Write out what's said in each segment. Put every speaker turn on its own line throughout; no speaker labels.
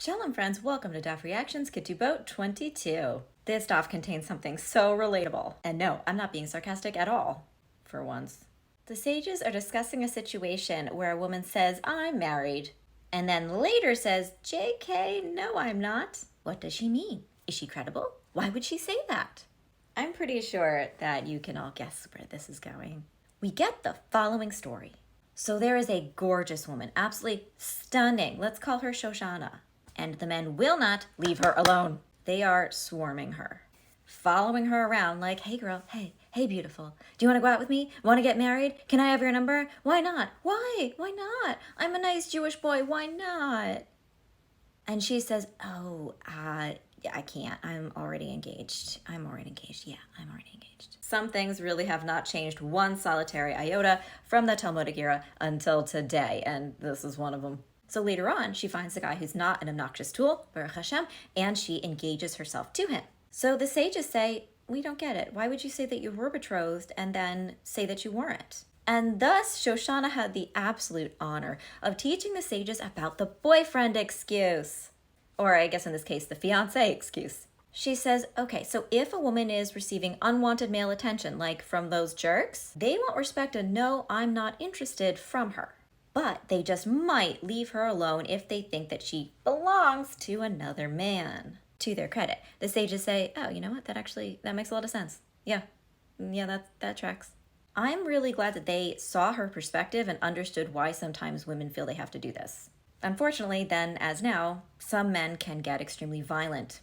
Shalom friends, welcome to Daf Reactions Ketubot 22. This daf contains something so relatable. And no, I'm not being sarcastic at all, for once. The sages are discussing a situation where a woman says, I'm married, and then later says, JK, no I'm not. What does she mean? Is she credible? Why would she say that? I'm pretty sure that you can all guess where this is going. We get the following story. So there is a gorgeous woman, absolutely stunning. Let's call her Shoshana. And the men will not leave her alone. They are swarming her, following her around like, hey girl, hey beautiful. Do you want to go out with me? Want to get married? Can I have your number? Why not? Why? Why not? I'm a nice Jewish boy. Why not? And she says, I can't. I'm already engaged. Yeah, I'm already engaged. Some things really have not changed one solitary iota from the Talmudic era until today, and this is one of them. So later on, she finds a guy who's not an obnoxious tool, Baruch Hashem, and she engages herself to him. So the sages say, we don't get it. Why would you say that you were betrothed and then say that you weren't? And thus, Shoshana had the absolute honor of teaching the sages about the boyfriend excuse. Or I guess in this case, the fiancé excuse. She says, okay, so if a woman is receiving unwanted male attention, like from those jerks, they won't respect a no, I'm not interested from her. But they just might leave her alone if they think that she belongs to another man. To their credit, the sages say, oh, you know what? That makes a lot of sense. Yeah, that tracks. I'm really glad that they saw her perspective and understood why sometimes women feel they have to do this. Unfortunately, then, as now, some men can get extremely violent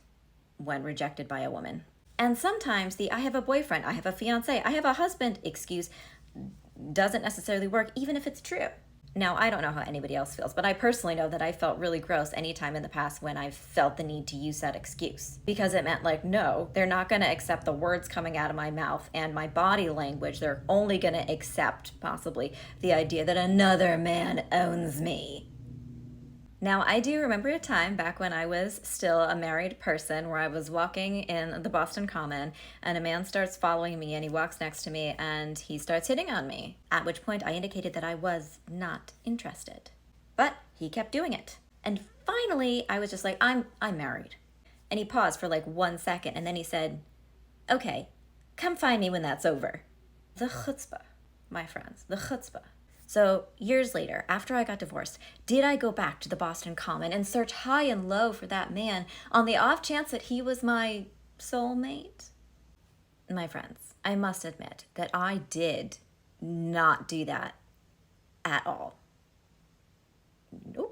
when rejected by a woman. And sometimes the I have a boyfriend, I have a fiancé, I have a husband excuse doesn't necessarily work, even if it's true. Now, I don't know how anybody else feels, but I personally know that I felt really gross anytime in the past when I've felt the need to use that excuse. Because it meant like, no, they're not going to accept the words coming out of my mouth and my body language. They're only going to accept, possibly, the idea that another man owns me. Now, I do remember a time back when I was still a married person where I was walking in the Boston Common and a man starts following me and he walks next to me and he starts hitting on me, at which point I indicated that I was not interested. But he kept doing it. And finally, I was just like, I'm married. And he paused for like 1 second and then he said, okay, come find me when that's over. The chutzpah, my friends, the chutzpah. So years later, after I got divorced, did I go back to the Boston Common and search high and low for that man on the off chance that he was my soulmate? My friends, I must admit that I did not do that at all. Nope.